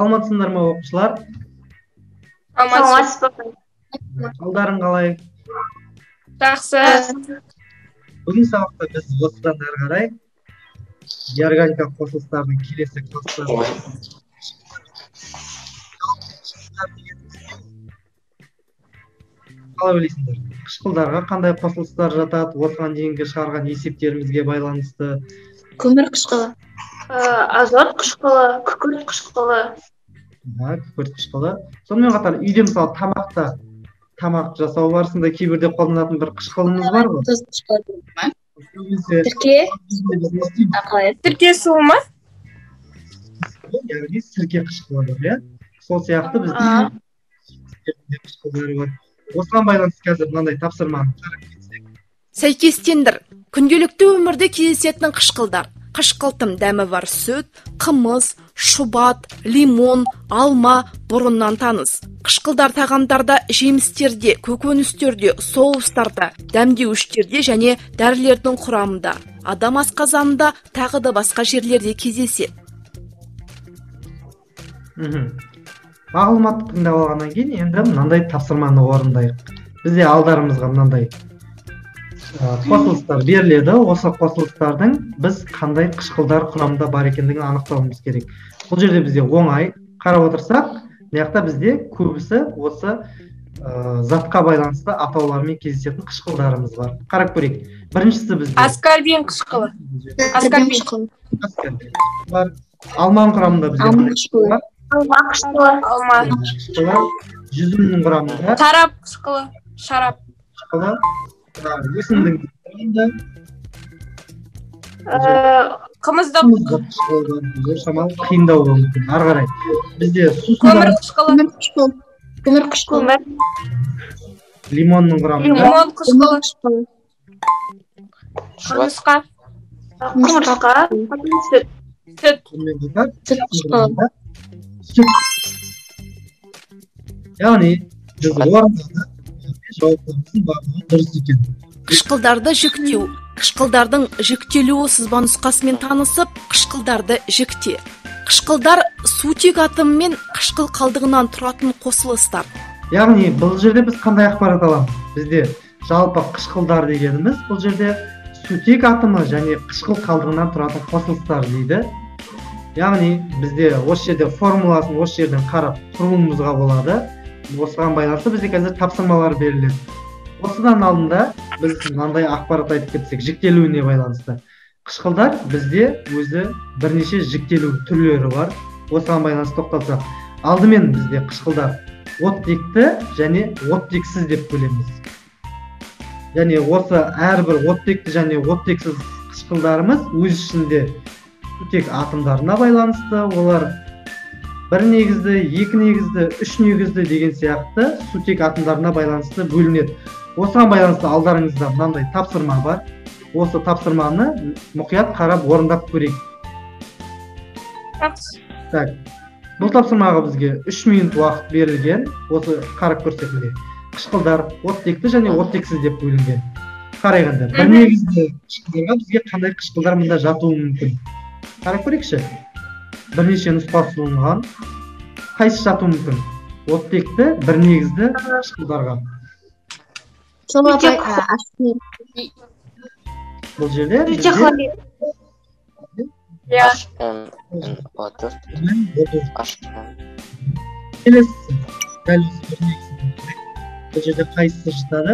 Саламатсыңдар ма оқушылар? Саламатсыз ба? Қалдарың қалай? Жақсы. Бүгін сабақта біз осыдан әрі қарай неорганикалық қосылыстардың келесі класстарын қалай ойлайсыңдар? Қышқылдарға қандай қосылыстар жатады? Осыған дейінгі шығарған есептерімізге байланысты. Көмір қышқылы. Азот қышқылы, күкірт қышқылы. Күкірт қышқылы. Сонымен қатар үйде мысалы тамақ жасау барысында кейбірде қолданатын бір қышқылымыз бар ғой? Тұз қышқылы ма? Сірке суы ма? Яғни сірке қышқылы бар, иә? Сол сияқты бізде қышқылдары бар. Осыған байланысты қазір мынандай тапсырманы қарап кетсек. Сәйкестендір. Күнделікті өмірде кездесетін қышқылдар. Қышқылтым дәмі бар сүт, қымыз, шұбат, лимон, алма бұрыннан таныс. Қышқылдар тағамдарда, жемістерде, көкөністерде, соустарда, дәмдеуіштерде және дәрілердің құрамында. Адам асқазанында тағы да басқа жерлерде кездеседі. Мағлұматты тыңдап алғаннан кейін енді мынандай тапсырманы орындайық. Бізде алдарымызға мынандай қосылыстар беріледі. Осы қосылыстардың біз қандай қышқылдар құрамында бар екендігін анықтауымыз керек. Бұл жерде бізде оңай қарап отырсақ, мына бізде көбісі осы затқа байланысты атаулармен кездесетін қышқылдарымыз бар. Қарап көрейік. Біріншісі бізде Аскорбин қышқылы. Аскорбин бар. Алманың құрамында бізде бар. Алма қышқылы. Жүзімнің құрамында Шарап қышқылы. Шарап қышқылы. Өсімдік құрамында қымыздық қышқылы бар. Шамалы қиындау болуы мүмкін. Ары қарай бізде көмір қышқылы. Көмір қышқылы. Лимонның құрамында Лимон қышқылы. Құмырсқа. Құмырсқа. Сүт. Яғни біз орындады жауаптарымыздың барлығы дұрыс екен. Қышқылдарды жіктеу. Қышқылдардың жіктелуі сызба нұсқасымен танысып, қышқылдарды жікте. Қышқылдар сутек атомы мен қышқыл қалдығынан тұратын қосылыстар. Яғни бұл жерде біз қандай ақпарат аламыз? Бізде жалпы қышқылдар дегеніміз бұл жерде сутек атомы және қышқыл қалдығынан тұратын қосылыстар дейді. Яғни бізде осы жерде формуласын осы жерден қарап құруымызға болады. Осыған байланысты бізде қазір тапсырмалар беріледі. Осыдан алдында біз мынандай ақпарат айтып кетсек, жіктелуіне байланысты. Қышқылдар бізде өзі бірнеше жіктелу түрлері бар. Осыған байланысты тоқталсақ, алдымен бізде қышқылдар оттекті және оттексіз деп бөлеміз. Және осы әрбір оттекті және оттексіз қышқылдарымыз өз ішінде сутек атомдарына байланысты, олар бір негізді, екі негізді, үш негізді деген сияқты сутек атомдарына байланысты бөлінеді. Осыған байланысты алдарыңызда мынандай тапсырма бар. Осы тапсырманы мұқият қарап орындап көрейік. Так, бұл тапсырмаға бізге 3 минут уақыт берілген. Осы қарап көрсек міне. Қышқылдар оттекті және оттексіз деп бөлінген. Қарайғанда бір негізді қышқылдарға бізге қандай қышқылдар мұнда жатуы мүмкін? Қарап көрейікші. Бірнеше нұсқа ұсынылған. Қайсы жатуы мүмкін? Оттекті бір негізді қышқылдарға. Бұл жерде келесі дәл осы бір негізді. Бұл жерде қайсысы жатады?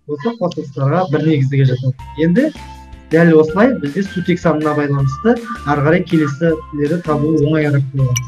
Осы қосылыстарға бір негіздіге жатады. Енді дәл осылай бізде сутек санына байланысты ары қарай келесілерді табу оңайырақ болады.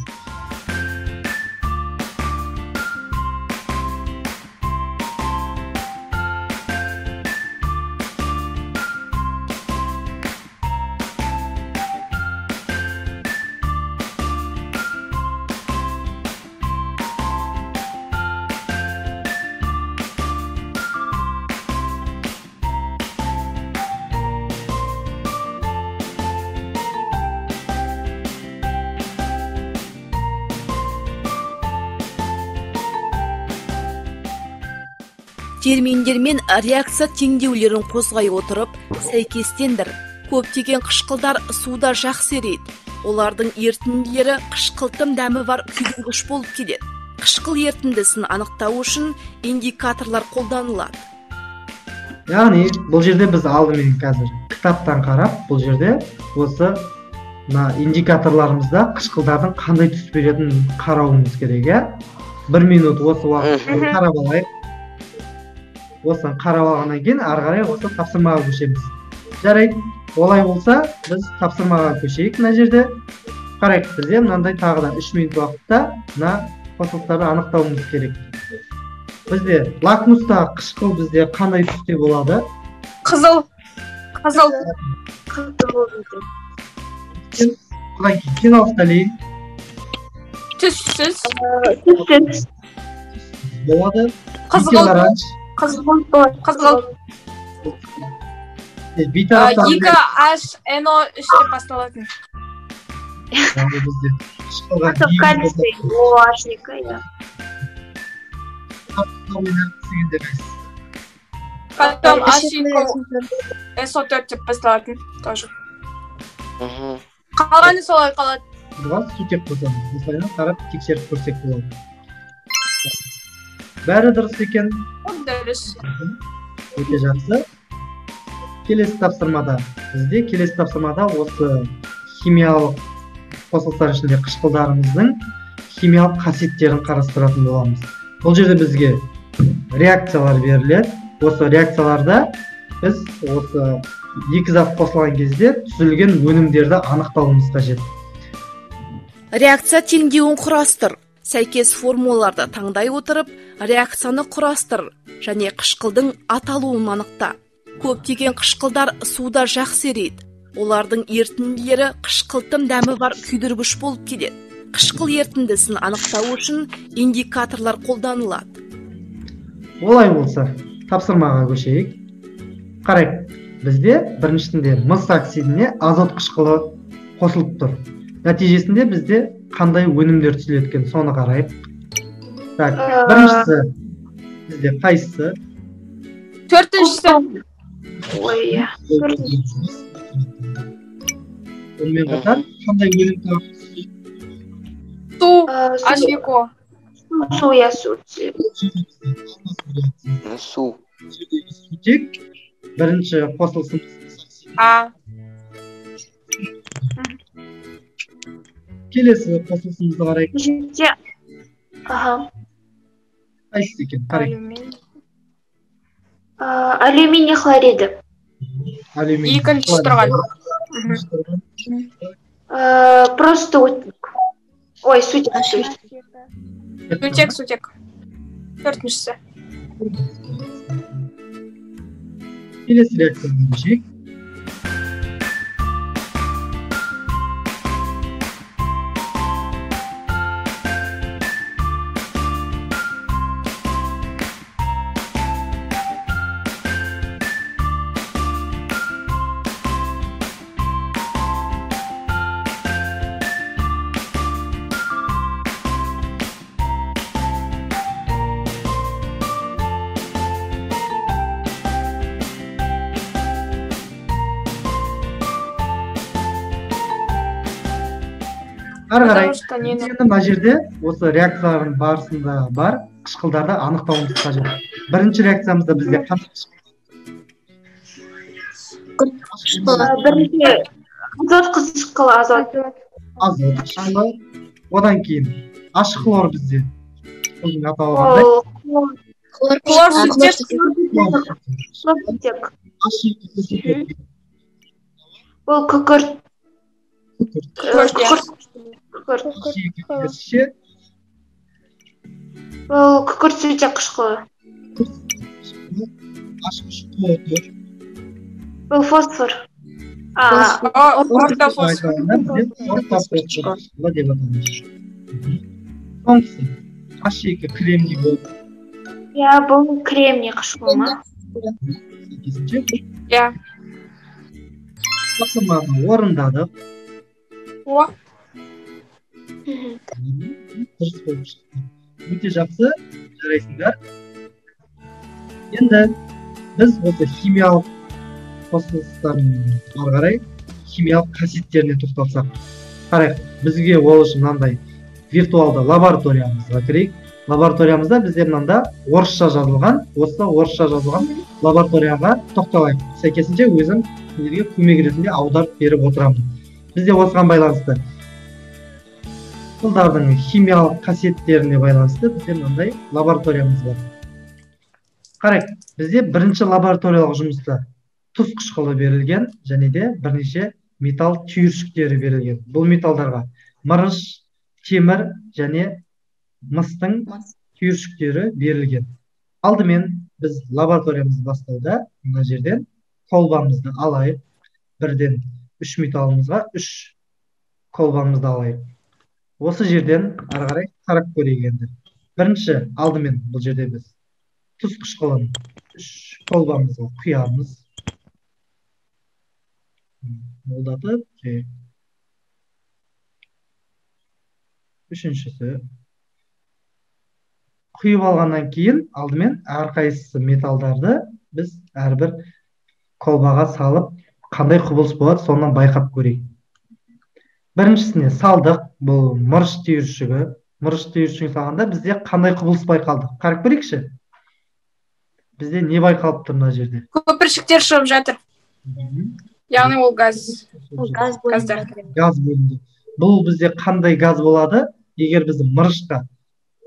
терминдер мен реакция теңдеулерін қозғай отырып сәйкестендір. Көптеген қышқылдар суда жақсы ерейді. Олардың ерітінділері қышқылтым дәмі бар күйдіргіш болып келеді. Қышқыл ерітіндісін анықтау үшін индикаторлар қолданылады. Яғни бұл жерде біз алдымен қазір кітаптан қарап, бұл жерде осы индикаторларымызда қышқылдардың қандай түс беретінін қарауымыз керек, иә? 1 минут осы уақытты қарап алайық. Осыны қарап алғаннан кейін ары қарай осы тапсырмаға көшеміз. Жарайды, олай болса, біз тапсырмаға көшейік мына жерде. Қарайық, бізде мынандай тағы да 3 минут уақытта мына қосылыстарды анықтауымыз керек. Бізде лакмустағы қышқыл бізде қандай түсте болады? Қызыл. Қызыл. Одан кейін финалсталин Түссіз. болады. Қызғылт. Оранж. Қызғылт. Бейтараптағы 2HNO іште басталатын. бізде қышқылға Кальций, OH2, иә. Потом H2O SO4 деп басталатын. Тоже. Қалғаны солай қалады. Бұған сутек қосамыз. Осылайынан қарап тексеріп көрсек болады. Бәрі дұрыс екен. Дұрыс. Өте жақсы. Келесі тапсырмада осы химиялық қосылыстар ішінде қышқылдарымыздың химиялық қасиеттерін қарастыратын боламыз. Бұл жерде бізге реакциялар беріледі. Осы реакцияларда біз осы екі зат қосылған кезде түзілген өнімдерді анықтауымыз қажет. Реакция теңдеуін құрастыр. Сәйкес формулаларды таңдай отырып, реакцияны құрастыр және қышқылдың аталуын анықта. Көптеген қышқылдар суда жақсы ерейді. Олардың ерітінділері қышқылтым дәмі бар күйдіргіш болып келеді. Қышқыл ерітіндісін анықтау үшін индикаторлар қолданылады. Олай болса, тапсырмаға көшейік. Қарайық, бізде біріншісінде мыс оксидіне азот қышқылы қосылып тұр. Нәтижесінде бізде қандай өнімдер түзіледі екен, соны қарайық. Так, біріншісі бізде қайсысы? Төртіншісі. Ой, иә. Онымен қатар қандай өнім табылады? Су. H2O. Су, иә, су. Су. Сутек, бірінші қосылысымыз. А. Келесі қосылысымызды қарайық. Жерде, Қайсысы екен? Қарайық. алюминий хлориді. Алюминий. Екінші тұрған. Просто өтінік. Ой, сутек. Сутек. Төртіншісі. Келесі реакцияны көшейік. Ары қарай, мына жерде осы реакциялардың барысында бар қышқылдарды анықтауымыз қажет. Бірінші реакциямызда бізде қандай Бірінші азот қышқылы, азот. азот қышқылы, одан кейін H хлор бізде. Оның атауы қандай? Хлорсутек. Хлорсутек. H2O. Ол күкірт. Ол күкіртсутек қышқылы. Ол фосфор. Ортофосфор. Соңғысы H2 кремний болып. Иә, бұл кремний қышқылы ма? Иә. Тапсырманы орындадық. О. Дұрыс болып шықты. Өте жақсы, жарайсыңдар. Енді біз осы химиялық қосылыстардың ары қарай химиялық қасиеттеріне тоқталсақ, қарайық, бізге ол үшін мынандай виртуалды лабораториямызға кірейік. Лабораториямызда бізде мынанда орысша жазылған, осы орысша жазылған лабораторияға тоқталайық. Сәйкесінше өзім сіздерге көмек ретінде аударып беріп отырамын. Бізде осыған байланысты қышқылдардың химиялық қасиеттеріне байланысты бізде мынандай лабораториямыз бар. Қарайық, бізде бірінші лабораториялық жұмыста тұз қышқылы берілген және де бірнеше металл түйіршіктері берілген. Бұл металдарға мырыш, темір және мыстың түйіршіктері берілген. Алдымен біз лабораториямызды бастауда мына жерден колбамызды алайық. Бірден 3 металымызға 3 колбамызды алайық. Осы жерден ары қарай қарап көрейік енді. Бірінші алдымен бұл жерде біз тұз қышқылын 3 колбамызға құямыз. Молдатып, үшіншісі құйып алғаннан кейін алдымен әрқайсысы металдарды біз әрбір колбаға салып қандай құбылыс болады сонан байқап көрейік. Біріншісіне салдық, бұл мырыш түйіршігі. Мырыш түйіршігін салғанда бізде қандай құбылыс байқалды? Қарап көрейікші. Бізде не байқалып тұр мына жерде? Көпіршіктер шығып жатыр. Яғни ол газ. Газдар. Газ бөлінді. Бұл бізде қандай газ болады? Егер біз мырышқа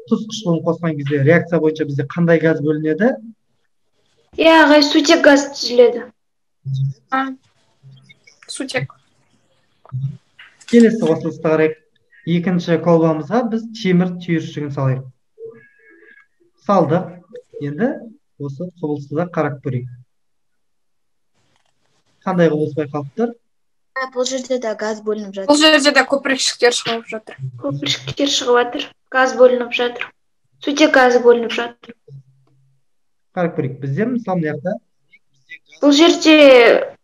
тұз қышқылын қосқан кезде реакция бойынша бізде қандай газ бөлінеді? Ағай, сутек газ түзіледі. Сутек. Келесі қосылысты қарайық. Екінші колбамызға біз темір түйіршігін салайық. Салдық. Енді осы құбылысты да қарап көрейік. Қандай құбылыс байқалып тұр? Бұл жерде де газ бөлініп жатыр. Бұл жерде де көпіршіктер шығып жатыр. Көпіршіктер шығып жатыр. Газ бөлініп жатыр. Сутек газы бөлініп жатыр. Қарап көрейік. Бізде мысалы мына жақта Бұл жерде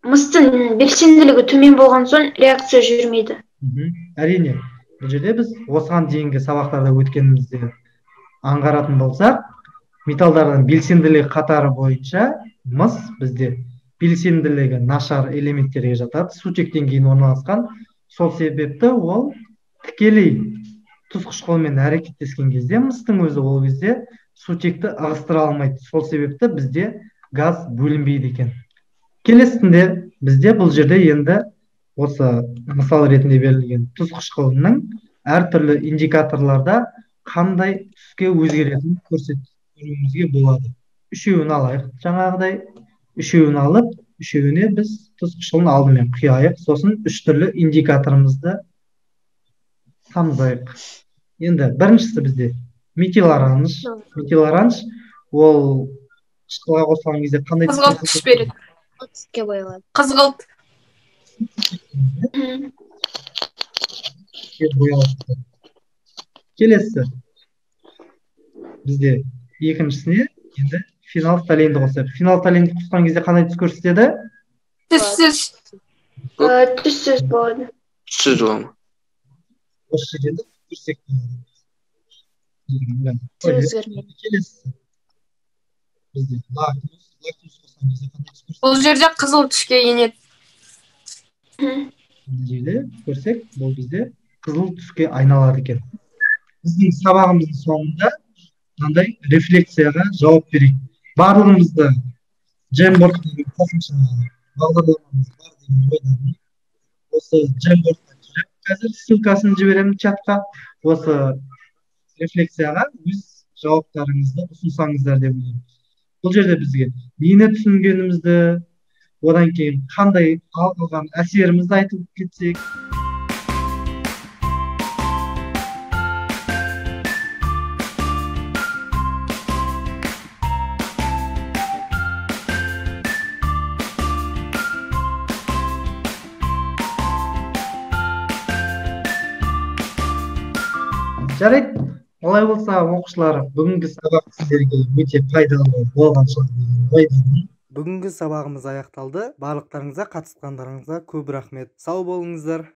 мыстың белсенділігі төмен болған соң реакция жүрмейді. Әрине, бұл жерде біз осыған дейінгі сабақтарда өткенімізде аңғаратын болсақ, металдардың белсенділігі қатары бойынша мыс бізде белсенділігі нашар элементтерге жатады, сутектен кейін орналасқан. Сол себепті ол тікелей тұз қышқылымен әрекеттескен кезде мыстың өзі ол кезде сутекті ығыстыра алмайды. Сол себепті бізде газ бөлінбейді екен. Келесінде бізде бұл жерде енді осы мысал ретінде берілген тұз қышқылының әртүрлі индикаторларда қандай түске өзгеретінін көрсетуімізге болады. Үшеуін алайық. Жаңағыдай үшеуін алып, үшеуіне біз тұз қышқылын алдымен құяйық, сосын үш түрлі индикаторымызды тамызайық. Енді біріншісі бізде метил оранж. Метил оранж ол қышқылға қосылған кезде қандай Қызғылт түс береді. Түске боялады. Қызғылт. Келесі бізде екіншісіне енді фенолфталенді қосайық. Фенолфталенді қосқан кезде қандай түс көрсетеді? Түссіз. Түссіз болады. Түссіз болады. Осы жерде көрсек Өзгермейді. келесі бізде лактоз қосқан кезде қандай түс көрсетеді? Бұл жерде қызыл түске енеді. Мына жерде көрсек, бұл бізде қызыл түске айналады екен. Біздің сабағымыздың соңында мынандай рефлексияға жауап берейік. Барлығымызды Jamboardтағы қосымша бағдарламамыз бар деген ойдамын. Осы Jamboardқа кіріп, қазір ссылкасын жіберемін чатқа. Осы рефлексияға өз жауаптарыңызды ұсынсаңыздар деп ойлаймын. Бұл жерде бізге нені түсінгенімізді, одан кейін қандай алған әсерімізді айтып кетсек. Жарайды, олай болса оқушылар, бүгінгі сабақ сіздерге өте пайдалы болған шығар деген ойдамын. Бүгінгі сабағымыз аяқталды. Барлықтарыңызға қатысқандарыңызға көп рахмет. Сау болыңыздар.